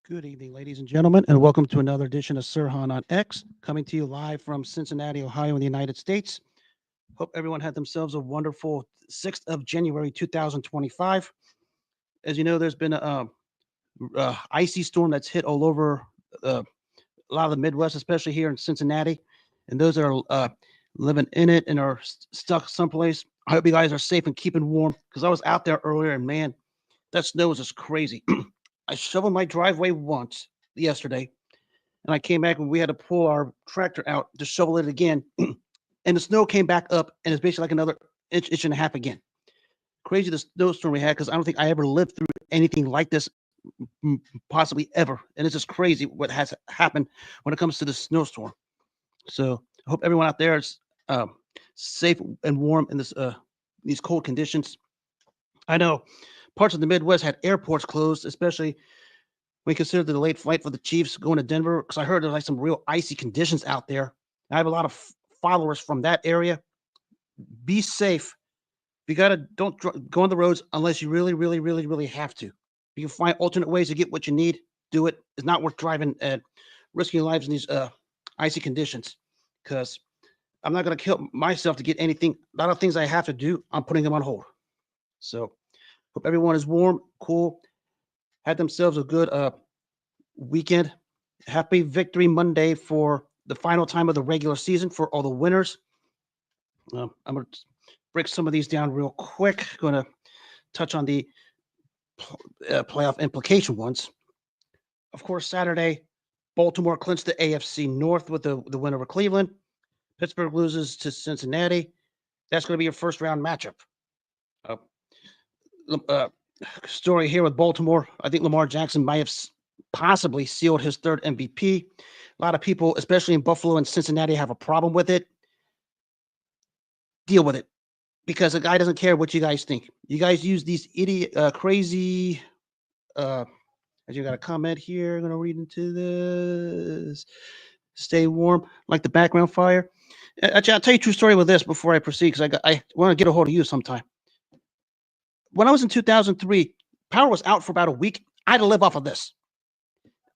Good evening, ladies and gentlemen, and welcome to another edition of Sirhan on X, coming to you live from Cincinnati, Ohio, in the United States. Hope everyone had themselves a wonderful 6th of January 2025. As you know, there's been a icy storm that's hit all over a lot of the Midwest, especially here in Cincinnati. And those that are living in it and are stuck someplace, I hope you guys are safe and keeping warm because I was out there earlier and man, that snow was just crazy. I shoveled my driveway once yesterday, and I came back and we had to pull our tractor out to shovel it again. And the snow came back up, and it's basically like another inch and a half again. Crazy the snowstorm we had because I don't think I ever lived through anything like this, possibly ever. And it's just crazy what has happened when it comes to the snowstorm. So I hope everyone out there is safe and warm in these cold conditions. I know parts of the Midwest had airports closed, especially when you consider the delayed flight for the Chiefs going to Denver. Because I heard there's like some real icy conditions out there. I have a lot of followers from that area. Be safe. You gotta don't go on the roads unless you really, really, really, really have to. You can find alternate ways to get what you need. Do it. It's not worth driving and risking your lives in these icy conditions. Because I'm not gonna kill myself to get anything. A lot of things I have to do, I'm putting them on hold. So hope everyone is warm, cool, had themselves a good weekend. Happy Victory Monday for the final time of the regular season for all the winners. I'm going to break some of these down real quick. Going to touch on the playoff implication ones. Of course, Saturday, Baltimore clinched the AFC North with the win over Cleveland. Pittsburgh loses to Cincinnati. That's going to be your first round matchup. Uh, uh, Story here with Baltimore. I think Lamar Jackson might have possibly sealed his third MVP. A lot of people, especially in Buffalo and Cincinnati, have a problem with it. Deal with it because the guy doesn't care what you guys think. You guys use these idiot, crazy. As you got a comment here, I'm gonna read into this. Stay warm, like the background fire. Actually, I'll tell you a true story with this before I proceed because I want to get a hold of you sometime. When I was in 2003, power was out for about a week. I had to live off of this.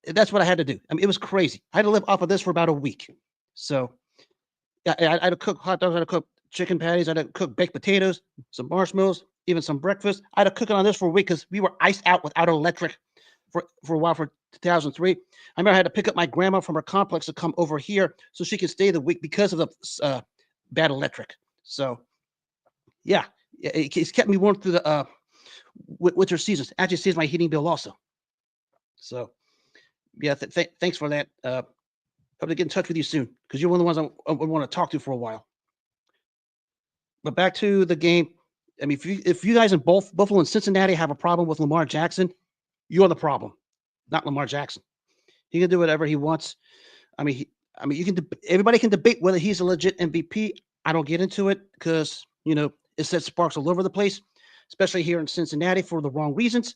That's what I had to do. I mean, it was crazy. I had to live off of this for about a week. So I had to cook hot dogs. I had to cook chicken patties. I had to cook baked potatoes, some marshmallows, even some breakfast. I had to cook it on this for a week because we were iced out without electric for a while for 2003. I remember I had to pick up my grandma from her complex to come over here so she could stay the week because of the bad electric. So yeah, it's kept me warm through the winter seasons. Actually, saves my heating bill also. So yeah, thanks for that. Hope to get in touch with you soon because you're one of the ones I want to talk to for a while. But back to the game. I mean, if you guys in both Buffalo and Cincinnati have a problem with Lamar Jackson, you're the problem, not Lamar Jackson. He can do whatever he wants. I mean, you can. Everybody can debate whether he's a legit MVP. I don't get into it because it sets sparks all over the place, especially here in Cincinnati for the wrong reasons.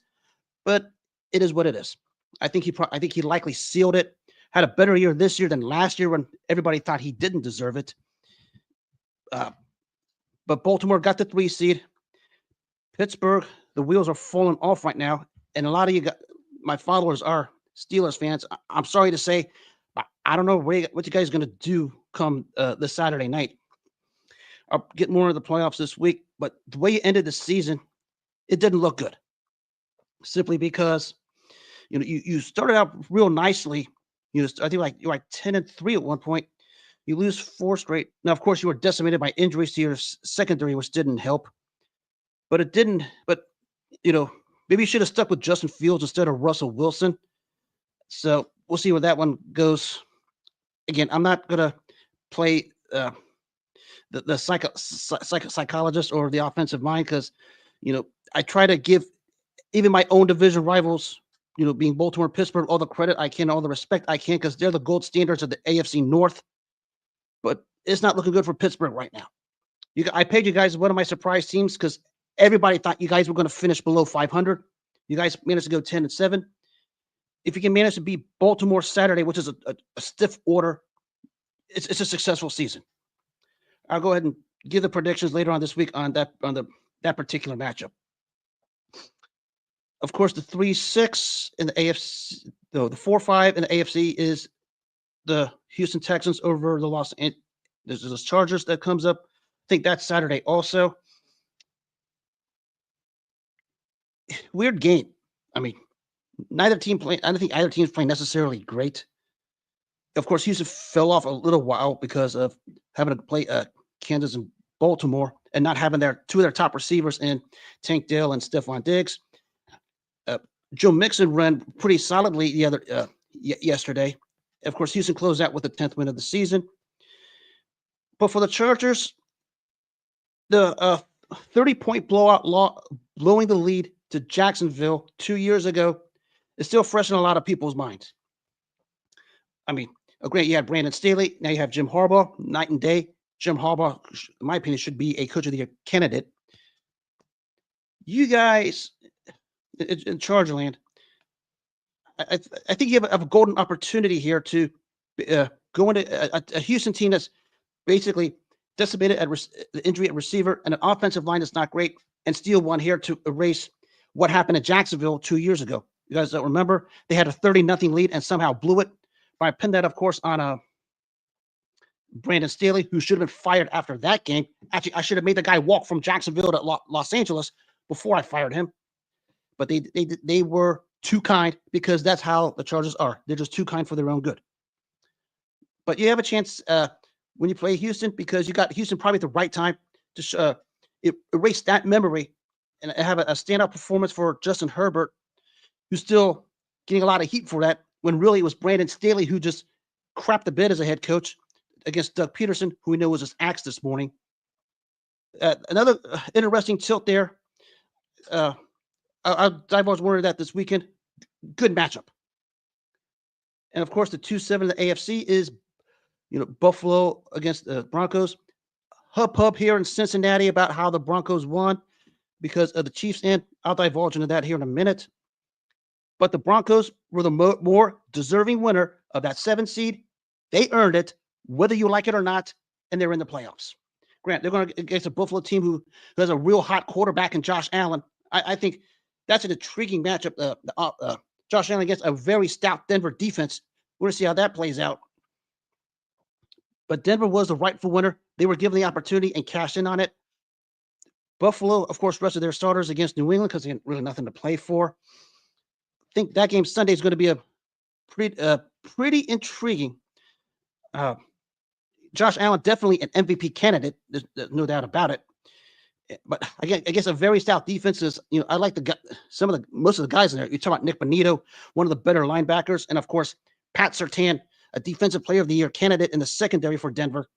But it is what it is. I think he likely sealed it. Had a better year this year than last year when everybody thought he didn't deserve it. Uh, but Baltimore got the 3 seed. Pittsburgh, the wheels are falling off right now, and a lot of my followers are Steelers fans. I'm sorry to say, I don't know what you guys are going to do come this Saturday night. I'll get more of the playoffs this week, but the way you ended the season, it didn't look good. Simply because you started out real nicely. I think you're like 10-3 at one point. You lose 4 straight. Now, of course, you were decimated by injuries to your secondary, which didn't help. But it didn't. But maybe you should have stuck with Justin Fields instead of Russell Wilson. So we'll see where that one goes. Again, I'm not gonna play the psychologist or the offensive mind because I try to give even my own division rivals, being Baltimore and Pittsburgh, all the credit I can, all the respect I can, because they're the gold standards of the AFC North. But it's not looking good for Pittsburgh right now. I paid you guys one of my surprise teams because everybody thought you guys were going to finish below 500. You guys managed to go 10-7. If you can manage to beat Baltimore Saturday, which is a stiff order, it's a successful season. I'll go ahead and give the predictions later on this week on that particular matchup. Of course, the 3-6 in the AFC, no, the 4-5 in the AFC is the Houston Texans over the there's the Chargers that comes up. I think that's Saturday also. Weird game. I mean, I don't think either team's playing necessarily great. Of course, Houston fell off a little while because of having to play Kansas and Baltimore and not having two of their top receivers in Tank Dell and Stephon Diggs. Joe Mixon ran pretty solidly yesterday. Of course, Houston closed out with the 10th win of the season. But for the Chargers, the 30-point blowout blowing the lead to Jacksonville 2 years ago is still fresh in a lot of people's minds. I mean, great, you had Brandon Staley. Now you have Jim Harbaugh, night and day. Jim Harbaugh, in my opinion, should be a Coach of the Year candidate. You guys in Chargerland, I think you have a golden opportunity here to go into a Houston team that's basically decimated at the injury at receiver and an offensive line that's not great, and steal one here to erase what happened at Jacksonville 2 years ago. You guys don't remember? They had a 30-0 lead and somehow blew it. But I pinned that, of course, on Brandon Staley, who should have been fired after that game. Actually, I should have made the guy walk from Jacksonville to Los Angeles before I fired him. But they were too kind, because that's how the Chargers are. They're just too kind for their own good. But you have a chance when you play Houston, because you got Houston probably at the right time to erase that memory and have a standout performance for Justin Herbert, who's still getting a lot of heat for that, when really it was Brandon Staley who just crapped the bed as a head coach against Doug Peterson, who we know was just axed this morning. Another interesting tilt there. I was worried that this weekend. Good matchup. And of course, the 2-7 in the AFC is, Buffalo against the Broncos. Hub here in Cincinnati about how the Broncos won because of the Chiefs, and I'll divulge into that here in a minute. But the Broncos were the more deserving winner of that 7 seed. They earned it, whether you like it or not, and they're in the playoffs. Grant, they're going against a Buffalo team who has a real hot quarterback in Josh Allen. I think that's an intriguing matchup. Josh Allen against a very stout Denver defense. We're going to see how that plays out. But Denver was the rightful winner. They were given the opportunity and cashed in on it. Buffalo, of course, rested their starters against New England because they had really nothing to play for. I think that game Sunday is going to be a pretty intriguing. Josh Allen, definitely an MVP candidate. There's no doubt about it. But I guess a very stout defense is, I like most of the guys in there. You're talking about Nick Bonito, one of the better linebackers, and of course, Pat Surtain, a defensive player of the year candidate in the secondary for Denver.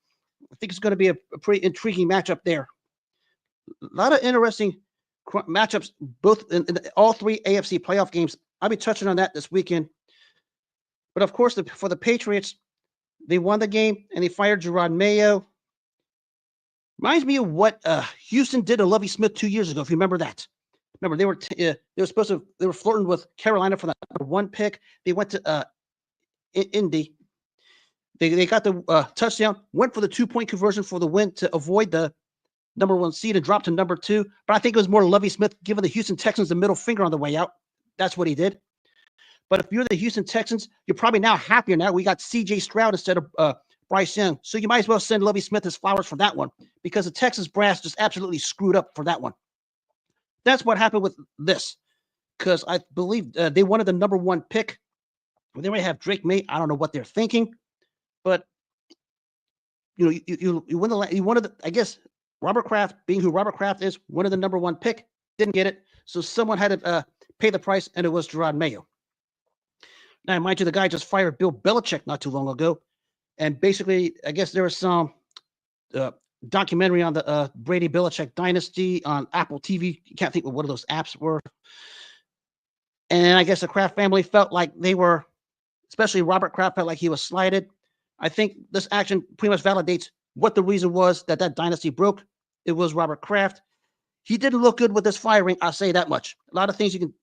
I think it's going to be a pretty intriguing matchup there. A lot of interesting matchups, both in all 3 AFC playoff games. I'll be touching on that this weekend. But of course, for the Patriots, they won the game and they fired Gerard Mayo. Reminds me of what Houston did to Lovie Smith 2 years ago, if you remember that. Remember, they were flirting with Carolina for the number 1 pick. They went to Indy. They got the touchdown, went for the 2-point conversion for the win to avoid the number 1 seed and dropped to number 2. But I think it was more Lovie Smith giving the Houston Texans the middle finger on the way out. That's what he did. But if you're the Houston Texans, you're probably now happier now. We got C.J. Stroud instead of Bryce Young. So you might as well send Lovie Smith his flowers for that one, because the Texas brass just absolutely screwed up for that one. That's what happened with this, because I believe they wanted the number 1 pick. They might have Drake May. I don't know what they're thinking, but you win you wanted, I guess, Robert Kraft, being who Robert Kraft is, wanted the number 1 pick, didn't get it, so someone had to pay the price, and it was Gerard Mayo. Now, mind you, the guy just fired Bill Belichick not too long ago. And basically, I guess there was some documentary on the Brady Belichick dynasty on Apple TV. You can't think of what those apps were. And I guess the Kraft family felt like they were, especially Robert Kraft, felt like he was slighted. I think this action pretty much validates what the reason was that dynasty broke. It was Robert Kraft. He didn't look good with this firing. I'll say that much. A lot of things you can,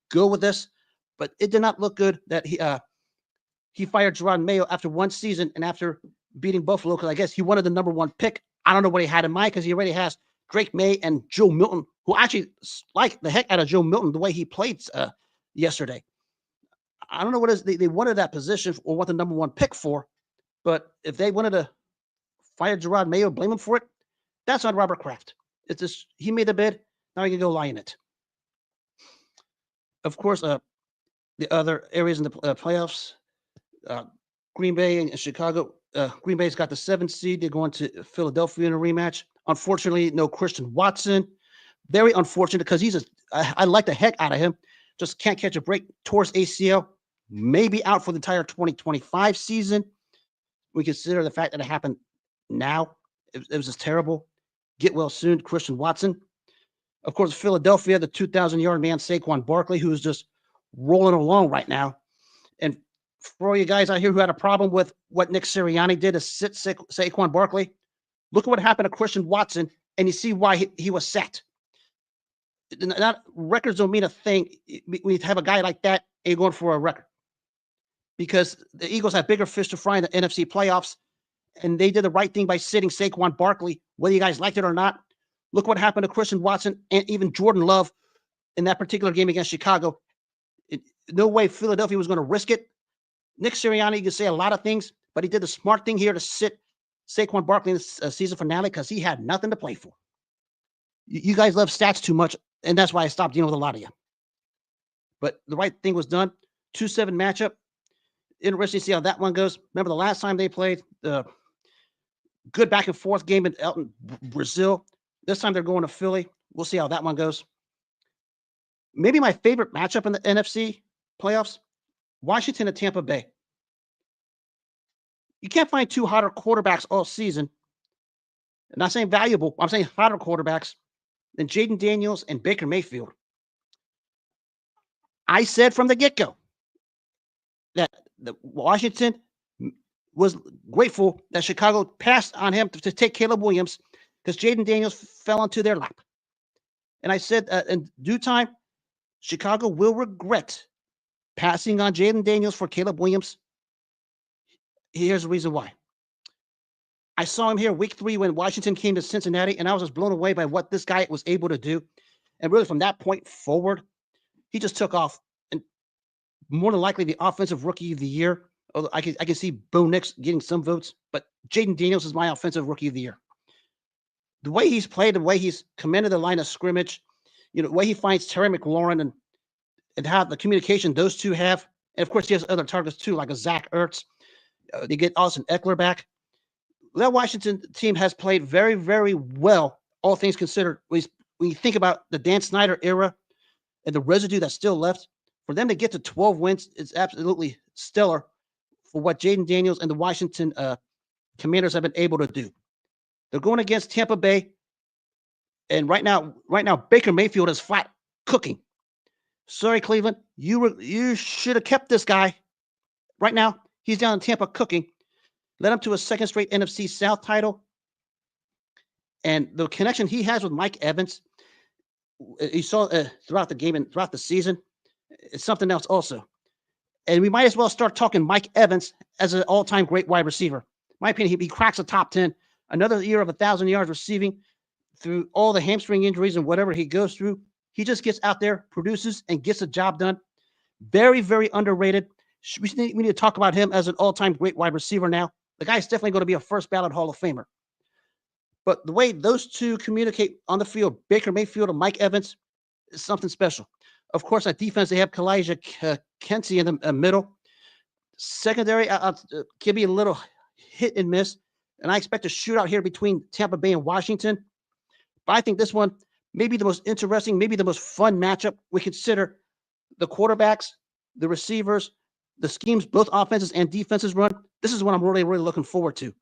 go with this, but it did not look good that he fired Gerard Mayo after 1 season and after beating Buffalo, because I guess he wanted the number 1 pick. I don't know what he had in mind, because he already has Drake May and Joe Milton, who actually like the heck out of Joe Milton the way he played yesterday. I don't know what it is they wanted that position or what the number one pick for, but if they wanted to fire Gerard Mayo, blame him for it, that's on Robert Kraft. It's just he made the bid. Now he can go lie in it. Of course, the other areas in the playoffs, Green Bay and Chicago. Green Bay's got the 7th seed. They're going to Philadelphia in a rematch. Unfortunately, no Christian Watson. Very unfortunate because I like the heck out of him. Just can't catch a break. Towards ACL. Maybe out for the entire 2025 season. We consider the fact that it happened now. It was just terrible. Get well soon, Christian Watson. Of course, Philadelphia, the 2,000-yard man, Saquon Barkley, who's just rolling along right now. And for all you guys out here who had a problem with what Nick Sirianni did to sit Saquon Barkley, look at what happened to Christian Watson, and you see why he was set. Not records don't mean a thing. We have a guy like that, and you're going for a record. Because the Eagles have bigger fish to fry in the NFC playoffs, and they did the right thing by sitting Saquon Barkley, whether you guys liked it or not. Look what happened to Christian Watson and even Jordan Love in that particular game against Chicago. No way Philadelphia was going to risk it. Nick Sirianni, you can say a lot of things, but he did the smart thing here to sit Saquon Barkley in the season finale because he had nothing to play for. You guys love stats too much, and that's why I stopped dealing with a lot of you. But the right thing was done. 2-7 matchup. Interesting to see how that one goes. Remember the last time they played, the good back and forth game in Elton, Brazil. This time they're going to Philly. We'll see how that one goes. Maybe my favorite matchup in the NFC playoffs, Washington and Tampa Bay. You can't find two hotter quarterbacks all season. I'm not saying valuable. I'm saying hotter quarterbacks than Jaden Daniels and Baker Mayfield. I said from the get-go that Washington was grateful that Chicago passed on him to take Caleb Williams because Jaden Daniels fell into their lap. And I said in due time, Chicago will regret passing on Jaden Daniels for Caleb Williams. Here's the reason why. I saw him here week 3 when Washington came to Cincinnati, and I was just blown away by what this guy was able to do. And really from that point forward, he just took off. And more than likely the offensive rookie of the year. Although I can see Bo Nix getting some votes, but Jaden Daniels is my offensive rookie of the year. The way he's played, the way he's commanded the line of scrimmage, the way he finds Terry McLaurin and how the communication those two have. And of course, he has other targets too, like a Zach Ertz. They get Austin Eckler back. That Washington team has played very, very well, all things considered. When you think about the Dan Snyder era and the residue that's still left, for them to get to 12 wins, it's absolutely stellar for what Jaden Daniels and the Washington Commanders have been able to do. They're going against Tampa Bay, and right now, Baker Mayfield is flat cooking. Sorry, Cleveland, you should have kept this guy. Right now, he's down in Tampa cooking. Led him to a second straight NFC South title. And the connection he has with Mike Evans, you saw throughout the game and throughout the season, it's something else also. And we might as well start talking Mike Evans as an all-time great wide receiver. In my opinion, he cracks the top 10. Another year of 1,000 yards receiving through all the hamstring injuries and whatever he goes through. He just gets out there, produces, and gets the job done. Very, very underrated. We need to talk about him as an all-time great wide receiver now. The guy's definitely going to be a first ballot Hall of Famer. But the way those two communicate on the field, Baker Mayfield and Mike Evans, is something special. Of course, on defense, they have Kalijah Kensey in the middle. Secondary, can be a little hit and miss. And I expect a shootout here between Tampa Bay and Washington. But I think this one may be the most interesting, maybe the most fun matchup. We consider the quarterbacks, the receivers, the schemes both offenses and defenses run. This is what I'm really, really looking forward to.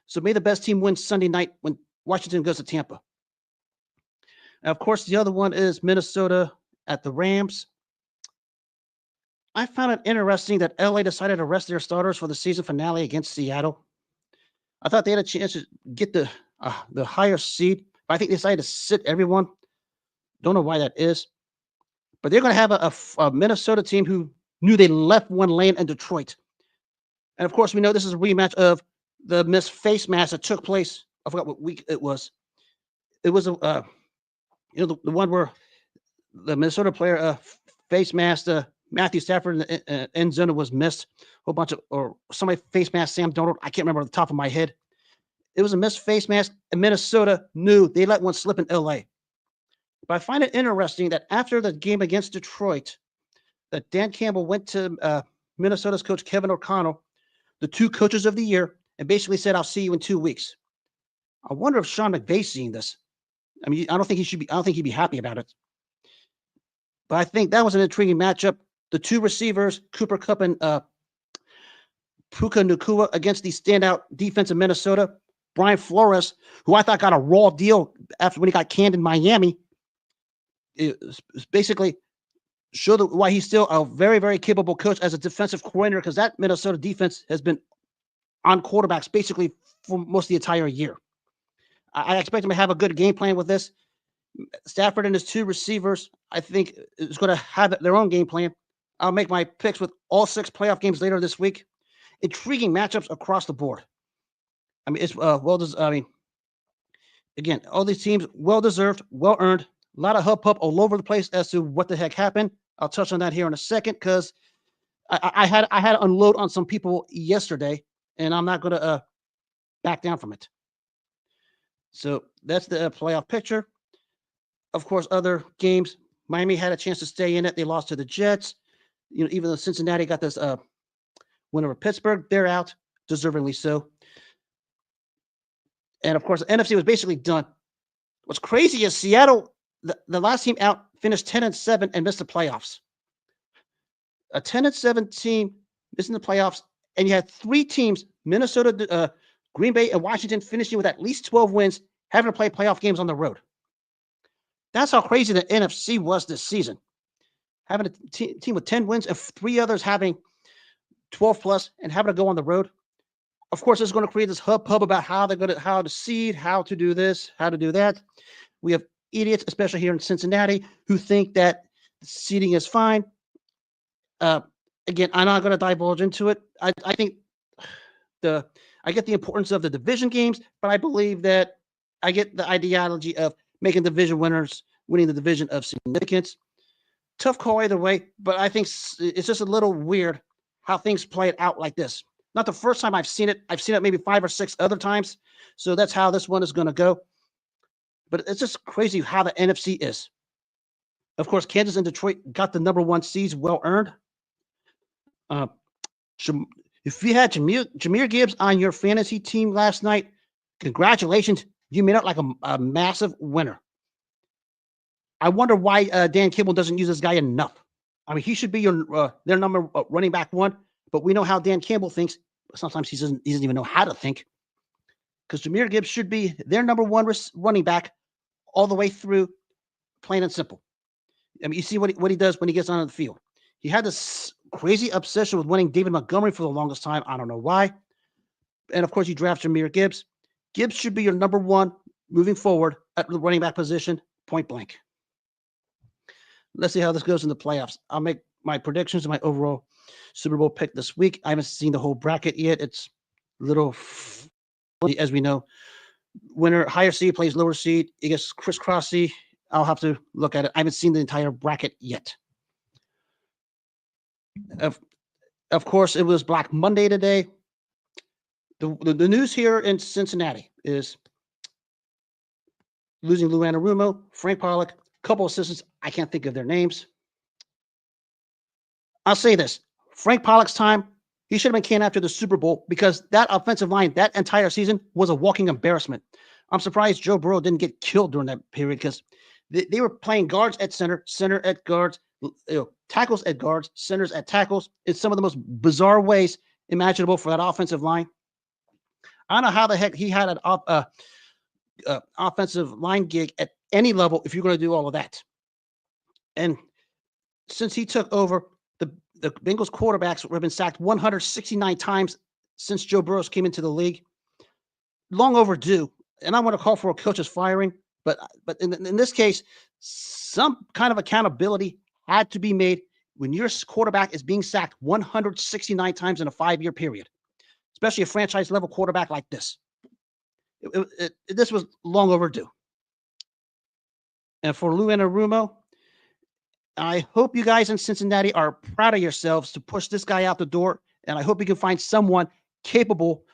So may the best team win Sunday night when Washington goes to Tampa. Now, of course, the other one is Minnesota at the Rams. I found it interesting that LA decided to rest their starters for the season finale against Seattle. I thought they had a chance to get the higher seed, but I think they decided to sit everyone. Don't know why that is. But they're going to have a Minnesota team who knew they left one lane in Detroit. And, of course, we know this is a rematch of the missed face mask that took place. I forgot what week it was. it was the one where the Minnesota player face masked Matthew Stafford in the end zone was missed. A whole bunch of or somebody face masked Sam Darnold. I can't remember off the top of my head. It was a missed face mask, and Minnesota knew they let one slip in L.A. But I find it interesting that after the game against Detroit, that Dan Campbell went to Minnesota's coach Kevin O'Connell, the two coaches of the year, and basically said, "I'll see you in 2 weeks." I wonder if Sean McVay's seeing this. I mean, I don't think he should be. I don't think he'd be happy about it. But I think that was an intriguing matchup. The two receivers, Cooper Kupp and Puka Nacua, against the standout defense of Minnesota. Brian Flores, who I thought got a raw deal after when he got canned in Miami, it basically showed why he's still a very, very capable coach as a defensive coordinator, because that Minnesota defense has been on quarterbacks basically for most of the entire year. I expect him to have a good game plan with this. Stafford and his two receivers, I think, is going to have their own game plan. I'll make my picks with all 6 playoff games later this week. Intriguing matchups across the board. I mean, it's again, all these teams well-deserved, well-earned. A lot of hubbub all over the place as to what the heck happened. I'll touch on that here in a second because I had to unload on some people yesterday, and I'm not going to back down from it. So that's the playoff picture. Of course, other games, Miami had a chance to stay in it. They lost to the Jets. Even though Cincinnati got this win over Pittsburgh, they're out, deservingly so. And of course, the NFC was basically done. What's crazy is Seattle, the last team out, finished 10-7 and missed the playoffs. A 10-7 team missing the playoffs, and you had 3 teams, Minnesota, Green Bay, and Washington, finishing with at least 12 wins, having to play playoff games on the road. That's how crazy the NFC was this season. Having a team with 10 wins and 3 others having 12 plus and having to go on the road. Of course, it's going to create this hubbub about how to seed, how to do this, how to do that. We have idiots, especially here in Cincinnati, who think that seeding is fine. Again, I'm not going to divulge into it. I think I get the importance of the division games, but I believe that I get the ideology of making division winners winning the division of significance. Tough call either way, but I think it's just a little weird how things play it out like this. Not the first time I've seen it. I've seen it maybe 5 or 6 other times. So that's how this one is going to go. But it's just crazy how the NFC is. Of course, Kansas and Detroit got the number 1 seeds, well earned. If you had Jahmyr Gibbs on your fantasy team last night, congratulations. You made out like a massive winner. I wonder why Dan Campbell doesn't use this guy enough. I mean, he should be their number running back 1, but we know how Dan Campbell thinks. Sometimes he doesn't even know how to think, because Jahmyr Gibbs should be their number 1 running back all the way through, plain and simple. I mean, you see what he does when he gets on the field. He had this crazy obsession with winning David Montgomery for the longest time. I don't know why. And of course, you draft Jahmyr Gibbs. Gibbs should be your number 1 moving forward at the running back position, point blank. Let's see how this goes in the playoffs. I'll make my predictions and my overall Super Bowl pick this week. I haven't seen the whole bracket yet. It's a little, as we know, winner, higher seed plays lower seed. It gets crisscrossy. I'll have to look at it. I haven't seen the entire bracket yet. Of course, it was Black Monday today. The news here in Cincinnati is losing Lou Anarumo, Frank Pollock, a couple assistants. I can't think of their names. I'll say this. Frank Pollock's time, he should have been canned after the Super Bowl, because that offensive line, that entire season, was a walking embarrassment. I'm surprised Joe Burrow didn't get killed during that period, because they were playing guards at center at guards, tackles at guards, centers at tackles. It's some of the most bizarre ways imaginable for that offensive line. I don't know how the heck he had an offensive line gig at any level if you're going to do all of that. And since he took over, the Bengals quarterbacks have been sacked 169 times since Joe Burrow came into the league. Long overdue. And I want to call for a coach's firing, but in this case, some kind of accountability had to be made when your quarterback is being sacked 169 times in a 5-year period, especially a franchise level quarterback like this. This was long overdue. And for Lou Anarumo, I hope you guys in Cincinnati are proud of yourselves to push this guy out the door. And I hope you can find someone capable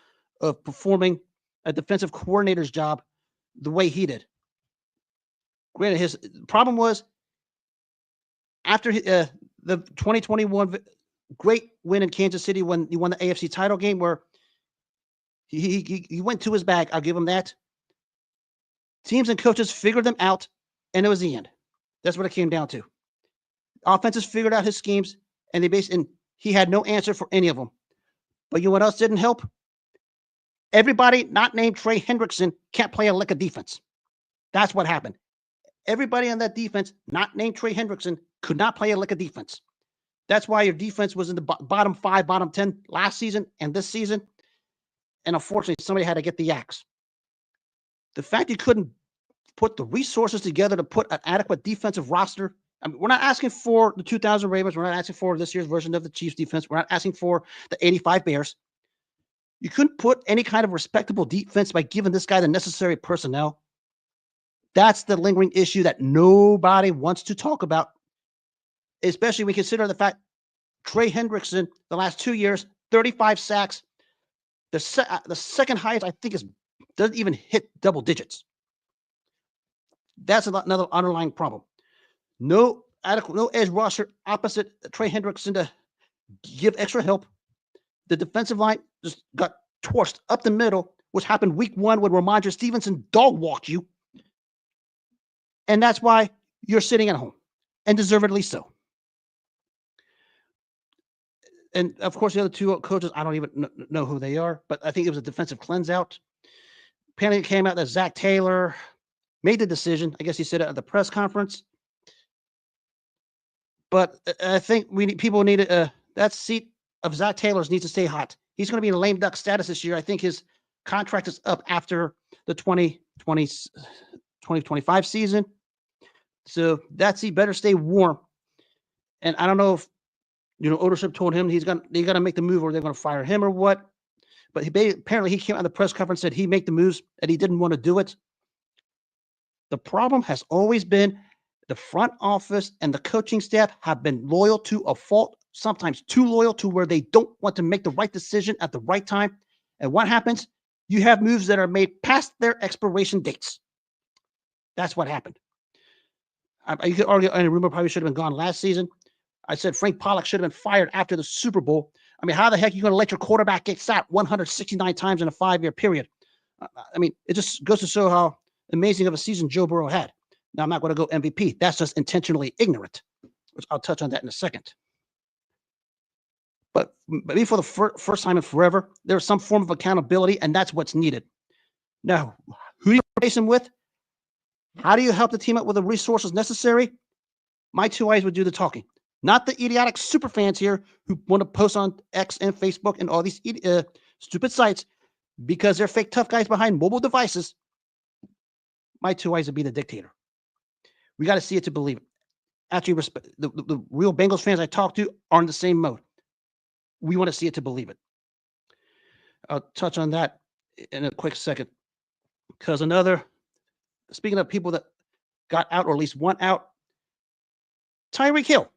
of performing a defensive coordinator's job the way he did. Granted, his problem was after the 2021 great win in Kansas City when he won the AFC title game, where he went to his bag. I'll give him that. Teams and coaches figured them out, and it was the end. That's what it came down to. Offenses figured out his schemes, and he had no answer for any of them. But you know what else didn't help? Everybody not named Trey Hendrickson can't play a lick of defense. That's what happened. Everybody on that defense, not named Trey Hendrickson, could not play a lick of defense. That's why your defense was in the bottom 5, bottom 10 last season and this season. And unfortunately, somebody had to get the axe. The fact you couldn't put the resources together to put an adequate defensive roster. I mean, we're not asking for the 2000 Ravens. We're not asking for this year's version of the Chiefs defense. We're not asking for the 85 Bears. You couldn't put any kind of respectable defense by giving this guy the necessary personnel. That's the lingering issue that nobody wants to talk about, especially when you consider the fact Trey Hendrickson, the last 2 years, 35 sacks. The second highest, I think, doesn't even hit double digits. That's another underlying problem. No edge rusher opposite Trey Hendrickson to give extra help. The defensive line just got torched up the middle, which happened week 1 when Ramondre Stevenson dog walked you. And that's why you're sitting at home, and deservedly so. And of course, the other two coaches, I don't even know who they are, but I think it was a defensive cleanse out. Apparently, it came out that Zach Taylor made the decision. I guess he said it at the press conference. But I think people need that seat of Zach Taylor's needs to stay hot. He's going to be in lame duck status this year. I think his contract is up after the 2025 season. So that seat better stay warm. And I don't know if ownership told him they got to make the move or they're going to fire him or what. But apparently he came out of the press conference and said he'd make the moves and he didn't want to do it. The problem has always been the front office and the coaching staff have been loyal to a fault, sometimes too loyal to where they don't want to make the right decision at the right time. And what happens? You have moves that are made past their expiration dates. That's what happened. You could argue Anarumo probably should have been gone last season. I said Frank Pollock should have been fired after the Super Bowl. I mean, how the heck are you going to let your quarterback get sacked 169 times in a 5-year period? I mean, it just goes to show how amazing of a season Joe Burrow had. Now, I'm not going to go MVP. That's just intentionally ignorant, which I'll touch on that in a second. But maybe for the first time in forever, there's some form of accountability, and that's what's needed. Now, who do you replace him with? How do you help the team out with the resources necessary? My two eyes would do the talking. Not the idiotic super fans here who want to post on X and Facebook and all these stupid sites because they're fake tough guys behind mobile devices. My two eyes would be the dictator. We got to see it to believe it. Actually, the real Bengals fans I talk to are in the same mode. We want to see it to believe it. I'll touch on that in a quick second. Because speaking of people that got out or at least want out, Tyreek Hill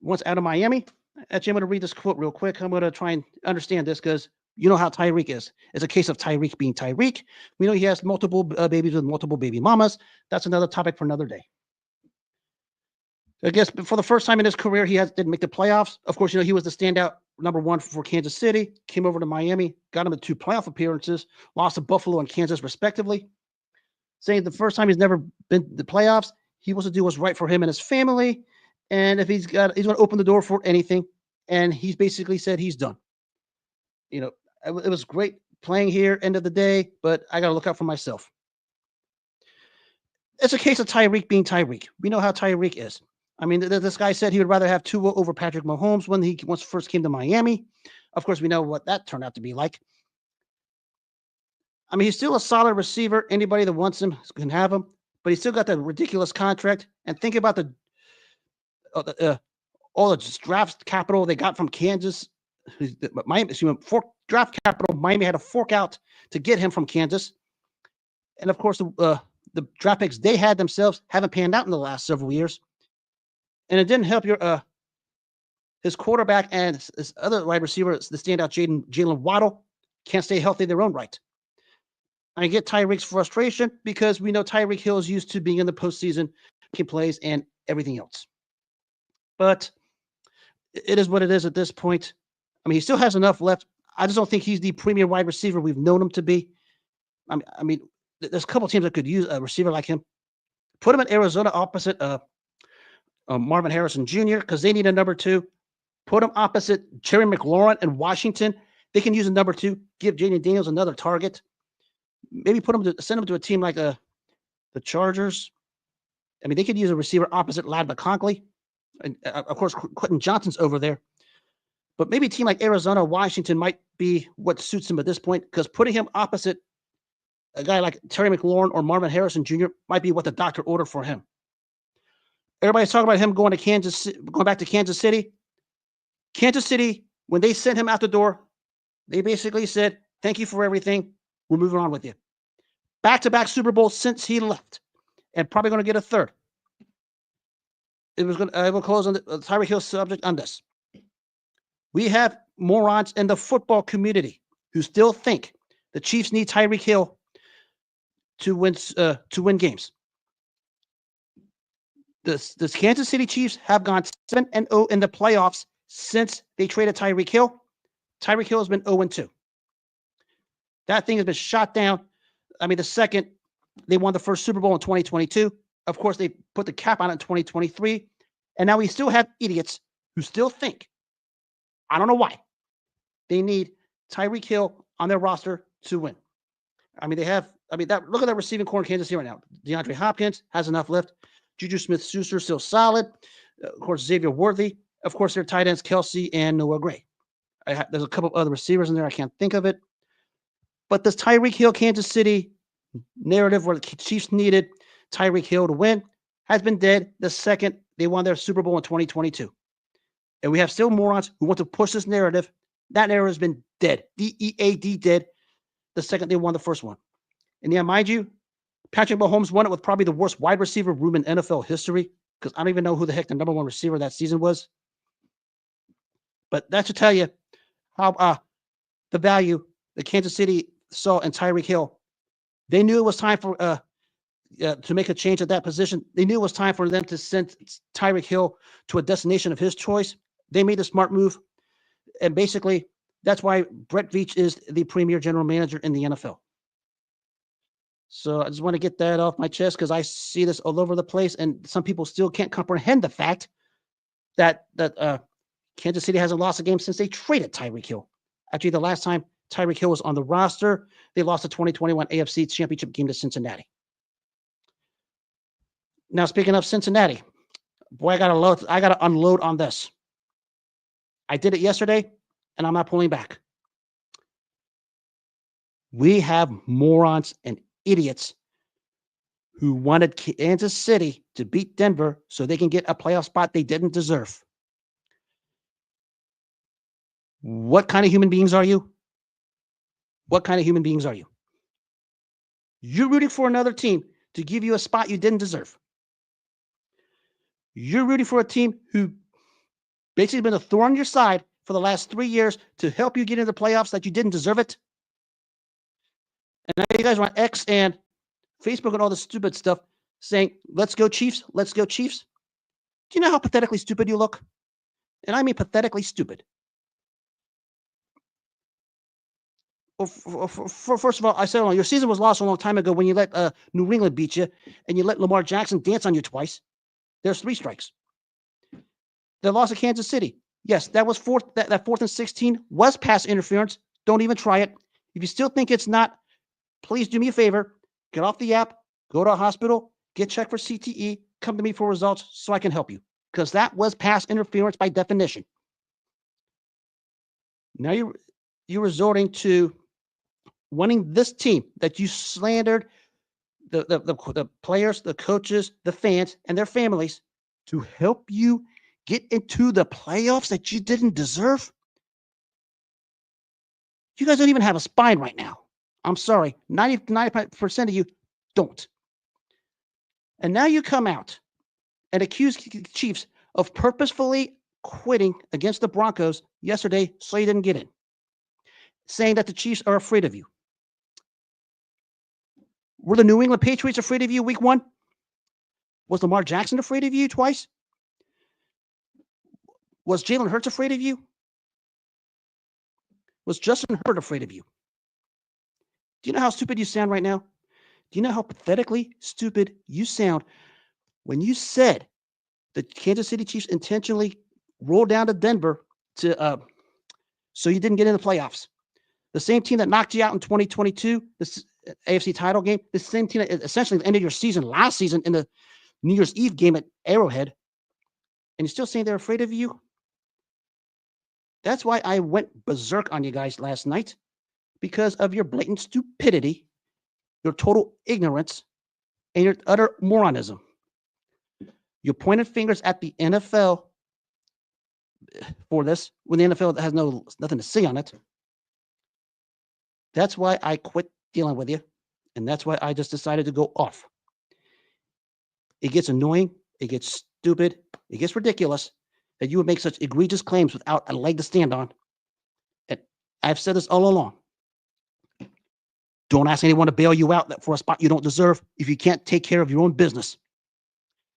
once out of Miami. Actually, I'm going to read this quote real quick. I'm going to try and understand this because you know how Tyreek is. It's a case of Tyreek being Tyreek. We know he has multiple babies with multiple baby mamas. That's another topic for another day. I guess for the first time in his career, he didn't make the playoffs. Of course, he was the standout number 1 for Kansas City. Came over to Miami, got him 2 playoff appearances, lost to Buffalo and Kansas respectively. Saying the first time he's never been to the playoffs, he wants to do what's right for him and his family. And if he's going to open the door for anything. And he's basically said he's done. It was great playing here, end of the day, but I got to look out for myself. It's a case of Tyreek being Tyreek. We know how Tyreek is. I mean, this guy said he would rather have Tua over Patrick Mahomes when he first came to Miami. Of course, we know what that turned out to be like. I mean, he's still a solid receiver. Anybody that wants him can have him, but he's still got that ridiculous contract. And think about all the draft capital they got from Kansas. Miami, for draft capital, Miami had to fork out to get him from Kansas. And of course, the the draft picks they had themselves haven't panned out in the last several years, and it didn't help your his quarterback and his other wide receiver, the standout Jalen Waddle, can't stay healthy in their own right. I get Tyreek's frustration because we know Tyreek Hill is used to being in the postseason, making plays, and everything else. But it is what it is at this point. I mean, he still has enough left. I just don't think he's the premier wide receiver we've known him to be. I mean, there's a couple teams that could use a receiver like him. Put him in Arizona opposite Marvin Harrison Jr. because they need a number two. Put him opposite Terry McLaurin in Washington. They can use a number two. Give Jaden Daniels another target. Maybe send him to a team like the Chargers. I mean, they could use a receiver opposite Ladd McConkey. And of course, Quentin Johnston's over there. But maybe a team like Arizona, Washington might be what suits him at this point, because putting him opposite a guy like Terry McLaurin or Marvin Harrison Jr. might be what the doctor ordered for him. Everybody's talking about him going back to Kansas City. Kansas City, when they sent him out the door, they basically said, "Thank you for everything. We're moving on with you." Back-to-back Super Bowls since he left, and probably going to get a third. I will close on the Tyreek Hill subject on this. We have morons in the football community who still think the Chiefs need Tyreek Hill to win games. The Kansas City Chiefs have gone 7-0 in the playoffs since they traded Tyreek Hill. Tyreek Hill has been 0-2. That thing has been shot down. I mean, the second they won the first Super Bowl in 2022. Of course, they put the cap on it in 2023. And now we still have idiots who still think, I don't know why, they need Tyreek Hill on their roster to win. I mean, look at that receiving core in Kansas City right now. DeAndre Hopkins has enough lift. Juju Smith-Schuster still solid. Of course, Xavier Worthy. Of course, their tight ends, Kelsey and Noah Gray. There's a couple of other receivers in there. I can't think of it. But this Tyreek Hill, Kansas City narrative where the Chiefs needed Tyreek Hill to win has been dead the second they won their Super Bowl in 2022. And we have still morons who want to push this narrative. That narrative has been dead. D-E-A-D, dead, the second they won the first one. And yeah, mind you, Patrick Mahomes won it with probably the worst wide receiver room in NFL history, because I don't even know who the heck the number one receiver that season was. But that should tell you how the value that Kansas City saw in Tyreek Hill. They knew it was time for to make a change at that position. They knew it was time for them to send Tyreek Hill to a destination of his choice. They made a smart move. And basically, that's why Brett Veach is the premier general manager in the NFL. So I just want to get that off my chest because I see this all over the place, and some people still can't comprehend the fact that Kansas City hasn't lost a game since they traded Tyreek Hill. Actually, the last time Tyreek Hill was on the roster, they lost the 2021 AFC Championship game to Cincinnati. Now, speaking of Cincinnati, boy, I gotta unload on this. I did it yesterday, and I'm not pulling back. We have morons and idiots who wanted Kansas City to beat Denver so they can get a playoff spot they didn't deserve. What kind of human beings are you? What kind of human beings are you? You're rooting for another team to give you a spot you didn't deserve. You're rooting for a team who basically been a thorn on your side for the last 3 years to help you get into the playoffs that you didn't deserve it. And now you guys are on X and Facebook and all this stupid stuff saying, let's go Chiefs, let's go Chiefs. Do you know how pathetically stupid you look? And I mean pathetically stupid. Well, first of all, I said your season was lost a long time ago when you let New England beat you and you let Lamar Jackson dance on you twice. There's 3 strikes. The loss of Kansas City. Yes, that was that 4th and 16 was pass interference. Don't even try it. If you still think it's not, please do me a favor. Get off the app, go to a hospital, get checked for CTE, come to me for results so I can help you. Because that was pass interference by definition. Now you're resorting to wanting this team that you slandered the players, the coaches, the fans, and their families to help you get into the playoffs that you didn't deserve. You guys don't even have a spine right now. I'm sorry. 99% of you don't. And now you come out and accuse the Chiefs of purposefully quitting against the Broncos yesterday so you didn't get in, saying that the Chiefs are afraid of you. Were the New England Patriots afraid of you week 1? Was Lamar Jackson afraid of you twice? Was Jalen Hurts afraid of you? Was Justin Herbert afraid of you? Do you know how stupid you sound right now? Do you know how pathetically stupid you sound when you said the Kansas City Chiefs intentionally rolled down to Denver so you didn't get in the playoffs? The same team that knocked you out in 2022, this AFC title game, the same team that essentially ended your season last season in the New Year's Eve game at Arrowhead, and you're still saying they're afraid of you? That's why I went berserk on you guys last night, because of your blatant stupidity, your total ignorance, and your utter moronism. You pointed fingers at the NFL for this when the NFL has nothing to say on it. That's why I quit dealing with you, and that's why I just decided to go off. It gets annoying, it gets stupid, it gets ridiculous that you would make such egregious claims without a leg to stand on. And I've said this all along. Don't ask anyone to bail you out for a spot you don't deserve if you can't take care of your own business.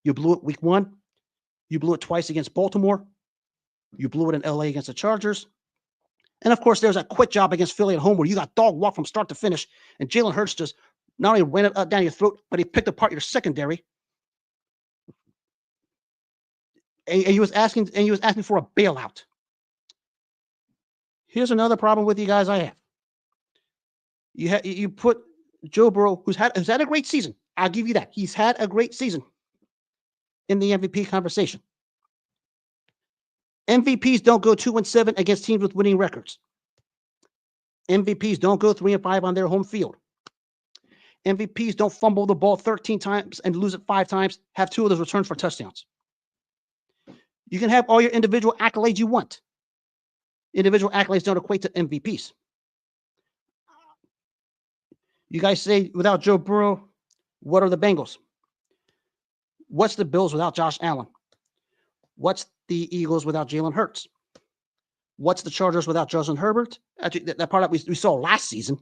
You blew it week 1. You blew it twice against Baltimore. You blew it in LA against the Chargers. And of course, there's a quit job against Philly at home where you got dog walk from start to finish. And Jalen Hurts just not only ran it down your throat, but he picked apart your secondary. And he was asking for a bailout. Here's another problem with you guys I have. You put Joe Burrow, who's had a great season. I'll give you that. He's had a great season in the MVP conversation. MVPs don't go 2-7 against teams with winning records. MVPs don't go 3-5 on their home field. MVPs don't fumble the ball 13 times and lose it 5 times, have 2 of those returned for touchdowns. You can have all your individual accolades you want. Individual accolades don't equate to MVPs. You guys say without Joe Burrow, what are the Bengals? What's the Bills without Josh Allen? What's the Eagles without Jalen Hurts? What's the Chargers without Justin Herbert? Actually, that part that we saw last season.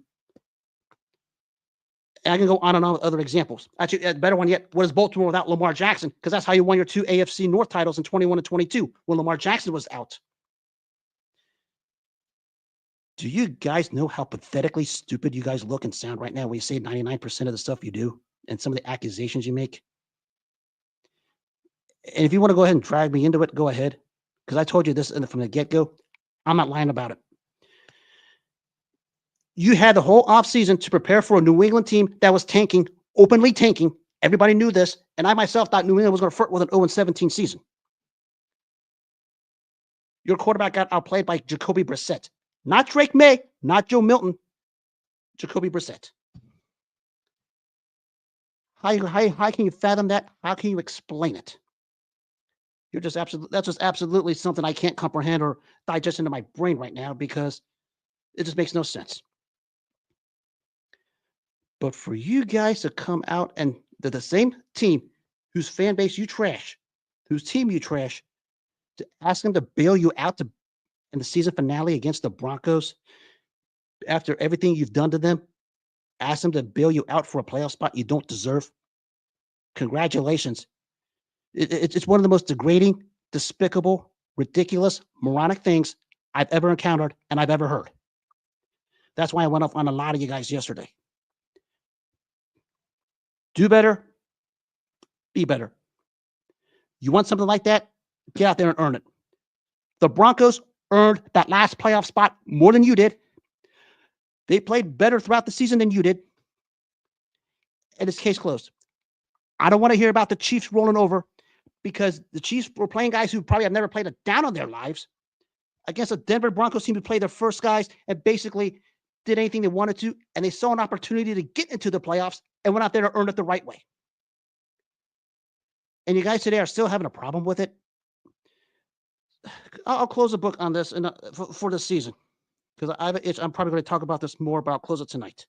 And I can go on and on with other examples. Actually, a better one yet, what is Baltimore without Lamar Jackson? Because that's how you won your 2 AFC North titles in 21 and 22 when Lamar Jackson was out. Do you guys know how pathetically stupid you guys look and sound right now when you say 99% of the stuff you do and some of the accusations you make? And if you want to go ahead and drag me into it, go ahead. Because I told you this from the get-go. I'm not lying about it. You had the whole offseason to prepare for a New England team that was tanking, openly tanking. Everybody knew this. And I myself thought New England was going to flirt with an 0-17 season. Your quarterback got outplayed by Jacoby Brissett. Not Drake May, not Joe Milton. Jacoby Brissett. How can you fathom that? How can you explain it? That's just absolutely something I can't comprehend or digest into my brain right now because it just makes no sense. But for you guys to come out and the same team whose fan base you trash, whose team you trash, to ask them to bail you out in the season finale against the Broncos after everything you've done to them, ask them to bail you out for a playoff spot you don't deserve. Congratulations. It's one of the most degrading, despicable, ridiculous, moronic things I've ever encountered and I've ever heard. That's why I went off on a lot of you guys yesterday. Do better. Be better. You want something like that? Get out there and earn it. The Broncos earned that last playoff spot more than you did. They played better throughout the season than you did. And it's case closed. I don't want to hear about the Chiefs rolling over because the Chiefs were playing guys who probably have never played a down in their lives against a Denver Broncos team who played their first guys and basically did anything they wanted to, and they saw an opportunity to get into the playoffs and went out there to earn it the right way. And you guys today are still having a problem with it. I'll close the book on this for this season because I'm probably going to talk about this more, but I'll close it tonight.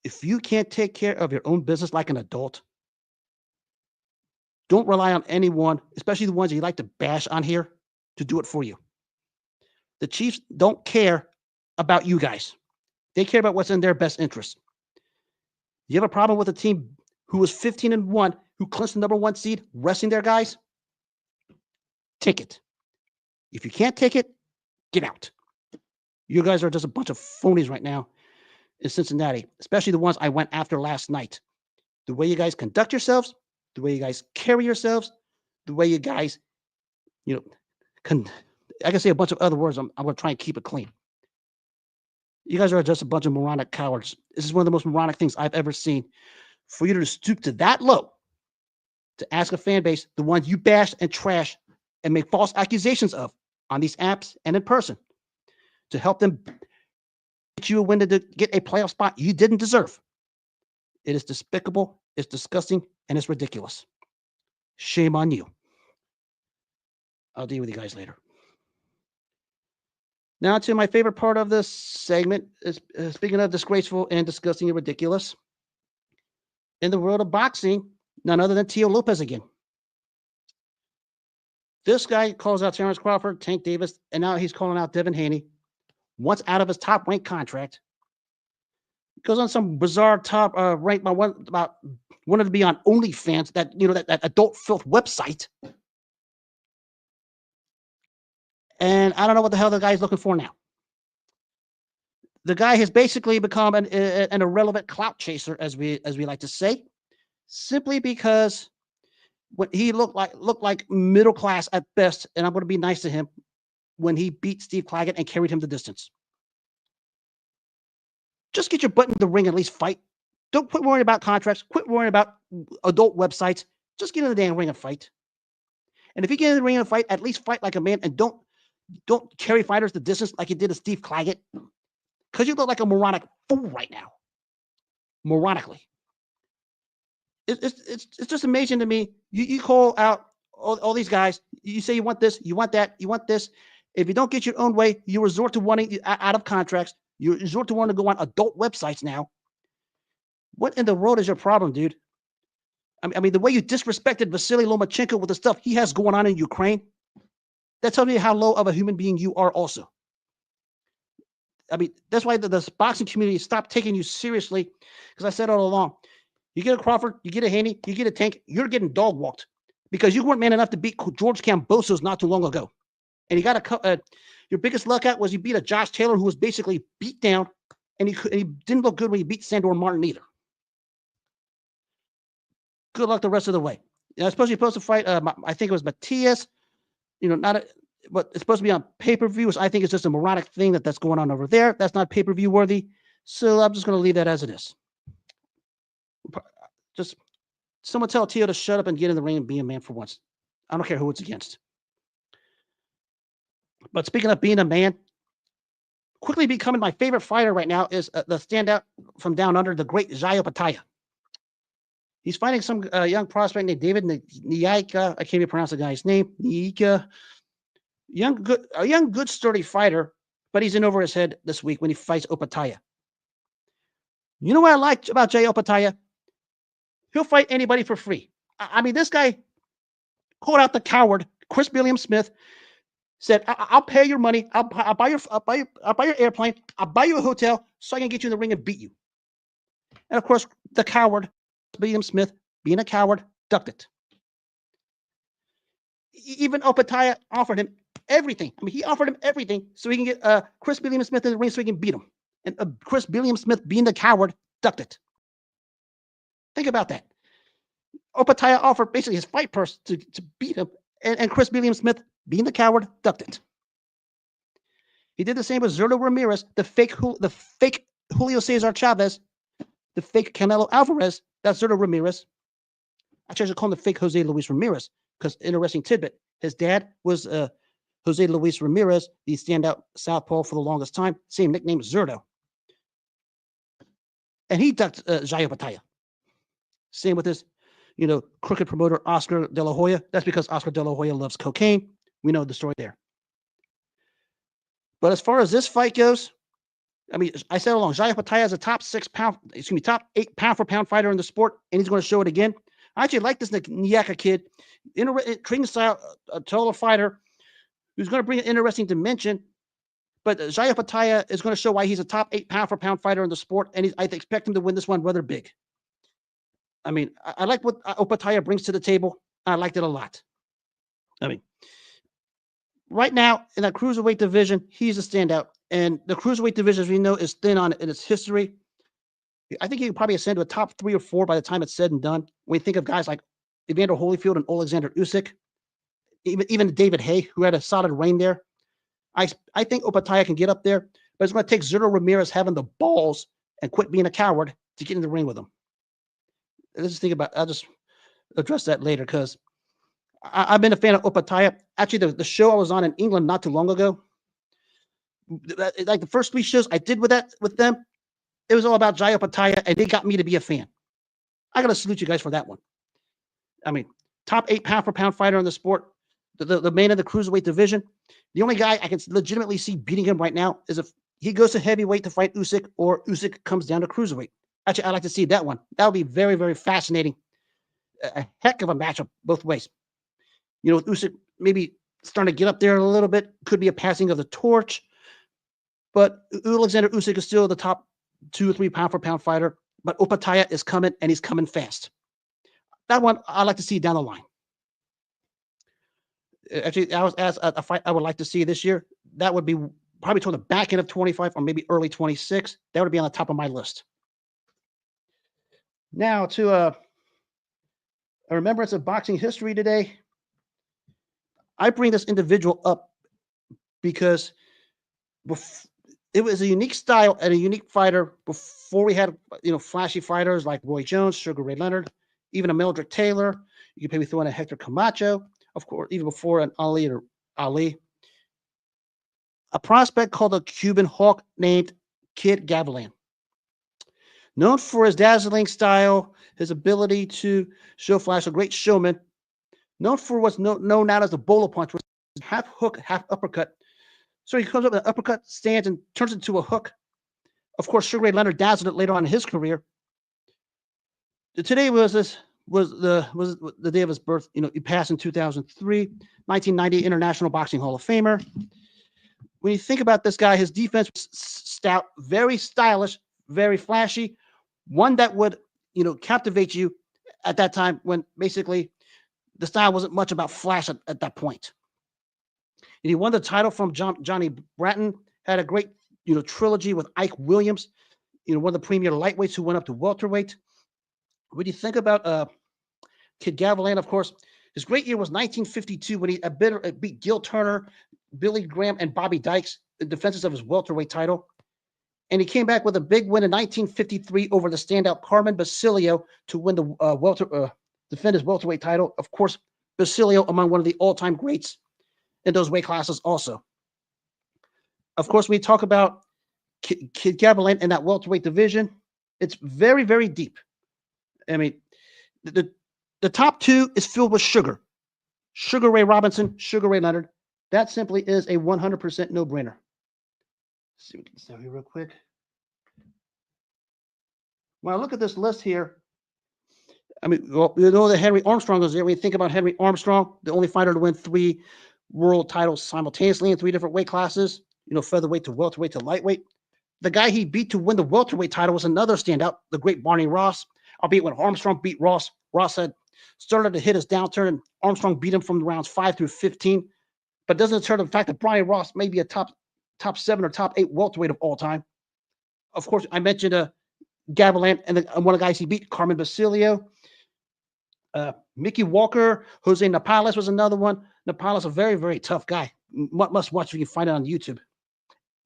If you can't take care of your own business like an adult, don't rely on anyone, especially the ones you like to bash on here, to do it for you. The Chiefs don't care about you guys. They care about what's in their best interest. You have a problem with a team who was 15-1, who clinched the #1 seed, resting their guys? Take it. If you can't take it, get out. You guys are just a bunch of phonies right now in Cincinnati, especially the ones I went after last night. The way you guys conduct yourselves, the way you guys carry yourselves, the way you guys, I can say a bunch of other words. I'm going to try and keep it clean. You guys are just a bunch of moronic cowards. This is one of the most moronic things I've ever seen. For you to stoop to that low, to ask a fan base, the ones you bash and trash and make false accusations of on these apps and in person, to help them get you a win to get a playoff spot you didn't deserve. It is despicable, it's disgusting, and it's ridiculous. Shame on you. I'll deal with you guys later. Now to my favorite part of this segment, is speaking of disgraceful and disgusting and ridiculous. In the world of boxing, none other than Teofimo Lopez again. This guy calls out Terrence Crawford, Tank Davis, and now he's calling out Devin Haney. Once out of his top-ranked contract, goes on some bizarre top rank by wanted to be on OnlyFans, that adult filth website. And I don't know what the hell the guy's looking for now. The guy has basically become an irrelevant clout chaser, as we like to say, simply because when he looked like middle class at best, and I'm going to be nice to him, when he beat Steve Claggett and carried him the distance. Just get your butt in the ring and at least fight. Don't quit worrying about contracts. Quit worrying about adult websites. Just get in the damn ring and fight. And if you get in the ring and fight, at least fight like a man, and don't carry fighters the distance like you did to Steve Claggett. Because you look like a moronic fool right now. Moronically. It's just amazing to me. You call out all these guys. You say you want this, you want that, you want this. If you don't get your own way, you resort to wanting out of contracts. You resort to wanting to go on adult websites now. What in the world is your problem, dude? I mean, the way you disrespected Vasily Lomachenko with the stuff he has going on in Ukraine, that tells me how low of a human being you are also. I mean, that's why the boxing community stopped taking you seriously, because I said all along, you get a Crawford, you get a Haney, you get a Tank, you're getting dog walked because you weren't man enough to beat George Kambosos not too long ago. And you got your biggest luck out was you beat a Josh Taylor who was basically beat down, and he didn't look good when you beat Sandor Martin either. Good luck the rest of the way. I suppose you're supposed to fight, I think it was Matias, but it's supposed to be on pay-per-view, which I think is just a moronic thing that's going on over there. That's not pay-per-view worthy. So I'm just going to leave that as it is. Just someone tell Teo to shut up and get in the ring and be a man for once. I don't care who it's against. But speaking of being a man, quickly becoming my favorite fighter right now is the standout from down under, the great Opetaia. He's fighting some young prospect named David Nyika. I can't even pronounce the guy's name. Nyika. A young, good, sturdy fighter, but he's in over his head this week when he fights Opetaia. You know what I like about Opetaia? He'll fight anybody for free. I mean, this guy called out the coward, Chris Williams-Smith, said, "I'll pay your money. I'll buy your airplane. I'll buy you a hotel so I can get you in the ring and beat you." And of course, the coward, Williams-Smith, being a coward, ducked it. Even Opetaia offered him everything. I mean, he offered him everything so he can get Chris Williams-Smith in the ring so he can beat him. And Chris Williams-Smith, being the coward, ducked it. Think about that. Opetaia offered basically his fight purse to beat him, and Chris Williams-Smith, being the coward, ducked it. He did the same with Zurdo Ramirez, the fake Julio Cesar Chavez, the fake Canelo Alvarez. That's Zurdo Ramirez. Actually, I should call him the fake Jose Luis Ramirez, because interesting tidbit, his dad was Jose Luis Ramirez, the standout southpaw for the longest time, same nickname, Zurdo. And he ducked Opetaia. Same with his, crooked promoter, Oscar De La Hoya. That's because Oscar De La Hoya loves cocaine. We know the story there. But as far as this fight goes, I mean, I said along, Jaya Opetaia is a top 8 pound for pound fighter in the sport, and he's going to show it again. I actually like this Nyika kid, training style, a total fighter who's going to bring an interesting dimension. But Jaya Opetaia is going to show why he's a top 8 pound for pound fighter in the sport, and I expect him to win this one rather big. I mean, I like what Opetaia brings to the table. I liked it a lot. I mean, right now in that cruiserweight division, he's a standout. And the cruiserweight division, as we know, is thin on in its history. I think he could probably ascend to a top 3 or 4 by the time it's said and done. When you think of guys like Evander Holyfield and Alexander Usyk, even David Hay, who had a solid reign there. I think Opetaia can get up there, but it's going to take Zurdo Ramirez having the balls and quit being a coward to get in the ring with him. Let's just think about. I'll just address that later because I've been a fan of Opetaia. Actually, the show I was on in England not too long ago, like the first 3 shows I did with them, it was all about Jaya Opetaia, and they got me to be a fan. I got to salute you guys for that one. I mean, top 8 pound for pound fighter in the sport, the man of the cruiserweight division. The only guy I can legitimately see beating him right now is if he goes to heavyweight to fight Usyk, or Usyk comes down to cruiserweight. Actually, I'd like to see that one. That would be very, very fascinating. A heck of a matchup both ways. You know, Usyk maybe starting to get up there a little bit. Could be a passing of the torch. But Alexander Usyk is still the top 2 or 3 pound for pound fighter. But Opetaia is coming, and he's coming fast. That one I'd like to see down the line. Actually, I was asked a fight I would like to see this year. That would be probably toward the back end of 25 or maybe early 26. That would be on the top of my list. Now to a remembrance of boxing history today. I bring this individual up because it was a unique style and a unique fighter before we had, flashy fighters like Roy Jones, Sugar Ray Leonard, even a Mildred Taylor. You could maybe throw in a Hector Camacho, of course, even before an Ali. A prospect called a Cuban Hawk named Kid Gavilan. Known for his dazzling style, his ability to show flash, a great showman. Known for what's known now as the bolo punch, which is half hook, half uppercut. So he comes up with an uppercut, stands, and turns it into a hook. Of course, Sugar Ray Leonard dazzled it later on in his career. Today was the day of his birth. He passed in 2003, 1990 International Boxing Hall of Famer. When you think about this guy, his defense was stout, very stylish, very flashy, one that would, captivate you at that time when basically the style wasn't much about flash at that point. And he won the title from Johnny Bratton, had a great, trilogy with Ike Williams, one of the premier lightweights who went up to welterweight. When you think about Kid Gavilan, of course, his great year was 1952 when he beat Gil Turner, Billy Graham, and Bobby Dykes in defenses of his welterweight title. And he came back with a big win in 1953 over the standout Carmen Basilio to win the defend his welterweight title. Of course, Basilio among one of the all-time greats in those weight classes also. Of course, we talk about Kid Gavilan in that welterweight division. It's very, very deep. I mean, the top 2 is filled with Sugar Ray Robinson, Sugar Ray Leonard. That simply is a 100% no-brainer. Let's see what we can say here real quick. When I look at this list here, I mean, that Henry Armstrong is there. When you think about Henry Armstrong, the only fighter to win 3 world titles simultaneously in 3 different weight classes, featherweight to welterweight to lightweight. The guy he beat to win the welterweight title was another standout, the great Barney Ross. Albeit when Armstrong beat Ross had started to hit his downturn, and Armstrong beat him from rounds 5 through 15. But doesn't deter the fact that Barney Ross may be a top 7 or top 8 welterweight of all time. Of course, I mentioned Gavilan and one of the guys he beat, Carmen Basilio. Mickey Walker, Jose Napales was another one. Napales, a very, very tough guy. Must watch if you can find it on YouTube.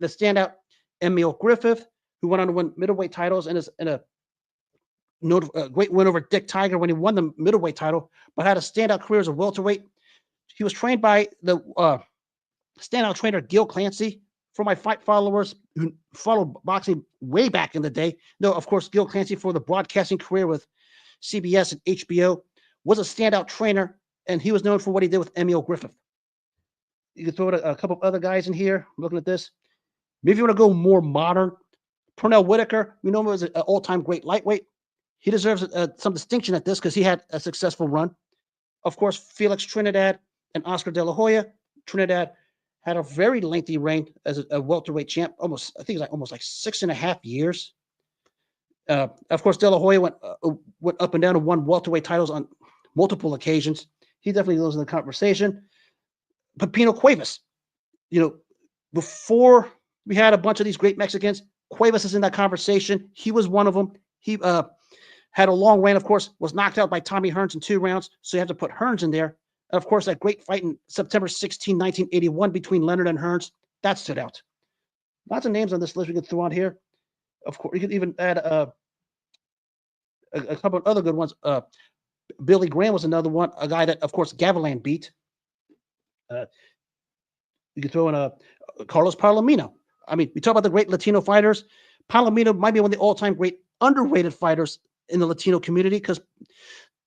The standout, Emil Griffith, who went on to win middleweight titles and is in a great win over Dick Tiger when he won the middleweight title, but had a standout career as a welterweight. He was trained by the standout trainer Gil Clancy. For my fight followers who followed boxing way back in the day, of course, Gil Clancy for the broadcasting career with CBS and HBO was a standout trainer, and he was known for what he did with Emil Griffith. You can throw a couple of other guys in here. I'm looking at this. Maybe you want to go more modern. Pernell Whitaker, we know him as an all-time great lightweight. He deserves some distinction at this because he had a successful run. Of course, Felix Trinidad and Oscar De La Hoya. Trinidad had a very lengthy reign as a welterweight champ. Almost, I think it's like almost like 6.5 years. Of course, De La Hoya went up and down and won welterweight titles on multiple occasions. He definitely goes in the conversation. Pepino Cuevas, before we had a bunch of these great Mexicans, Cuevas is in that conversation. He was one of them. He had a long reign, of course, was knocked out by Tommy Hearns in 2 rounds, so you have to put Hearns in there. And of course, that great fight in September 16, 1981 between Leonard and Hearns, that stood out. Lots of names on this list we could throw on here. Of course, you could even add a couple of other good ones. Billy Graham was another one, a guy that, of course, Gavilan beat. You could throw in Carlos Palomino. I mean, we talk about the great Latino fighters. Palomino might be one of the all-time great underrated fighters in the Latino community because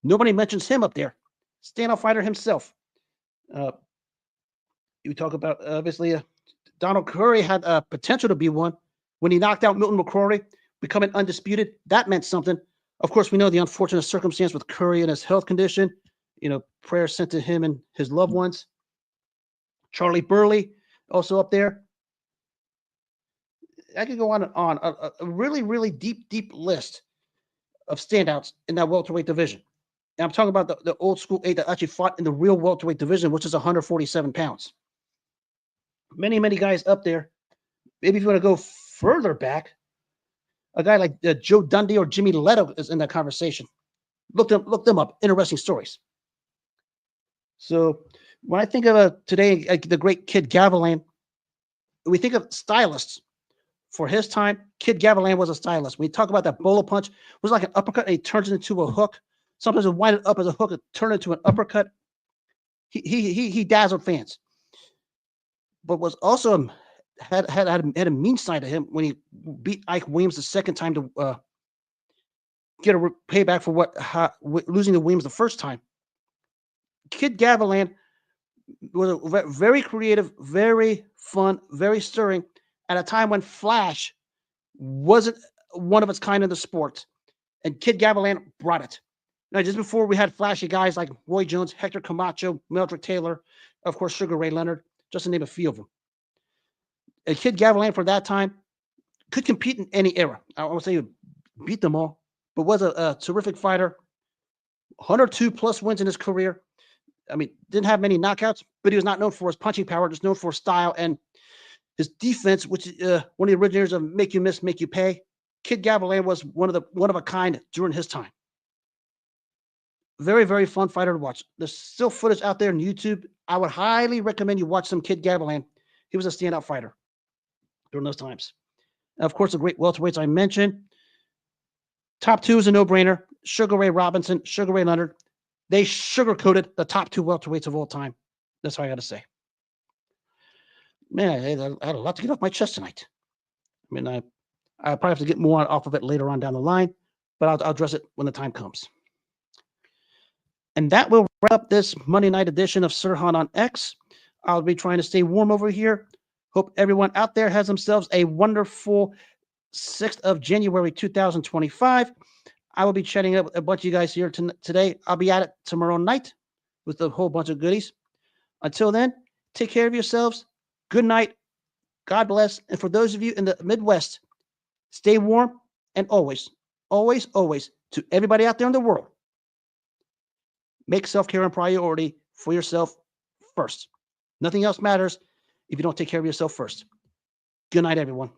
nobody mentions him up there. Standout fighter himself. You talk about, obviously, Donald Curry had potential to be one. When he knocked out Milton McCrory, becoming undisputed, that meant something. Of course, we know the unfortunate circumstance with Curry and his health condition. Prayers sent to him and his loved ones. Charlie Burley, also up there. I could go on and on. A really, really deep list of standouts in that welterweight division. And I'm talking about the old school 8 that actually fought in the real welterweight division, which is 147 pounds. Many, many guys up there. Maybe if you want to go further back, a guy like Joe Dundee or Jimmy Leto is in that conversation. Look them up. Interesting stories. So when I think of today, the great Kid Gavilan, we think of stylists. For his time, Kid Gavilan was a stylist. When we talk about that bolo punch, it was like an uppercut, and he turns it into a hook. Sometimes it would wind it up as a hook and turn it into an uppercut. He dazzled fans, but was also had a mean side to him when he beat Ike Williams the second time to get a payback for losing to Williams the first time. Kid Gavilan was a very creative, very fun, very stirring at a time when Flash wasn't one of its kind in the sport, and Kid Gavilan brought it. Now, just before we had flashy guys like Roy Jones, Hector Camacho, Meldrick Taylor, of course, Sugar Ray Leonard, just to name a few of them. And Kid Gavilan for that time could compete in any era. I won't say he beat them all, but was a terrific fighter. 102 plus wins in his career. I mean, didn't have many knockouts, but he was not known for his punching power, just known for style and his defense, which is one of the originators of Make You Miss, Make You Pay. Kid Gavilan was one of a kind during his time. Very, very fun fighter to watch. There's still footage out there on YouTube. I would highly recommend you watch some Kid Gavilan. He was a standout fighter during those times. And of course, the great welterweights I mentioned. Top 2 is a no-brainer. Sugar Ray Robinson, Sugar Ray Leonard. They sugar-coated the top 2 welterweights of all time. That's all I got to say. Man, I had a lot to get off my chest tonight. I mean, I probably have to get more off of it later on down the line, but I'll address it when the time comes. And that will wrap up this Monday night edition of Sirhan on X. I'll be trying to stay warm over here. Hope everyone out there has themselves a wonderful 6th of January, 2025. I will be chatting up with a bunch of you guys here today. I'll be at it tomorrow night with a whole bunch of goodies. Until then, take care of yourselves. Good night. God bless. And for those of you in the Midwest, stay warm and always, always, always, to everybody out there in the world, make self-care a priority for yourself first. Nothing else matters if you don't take care of yourself first. Good night, everyone.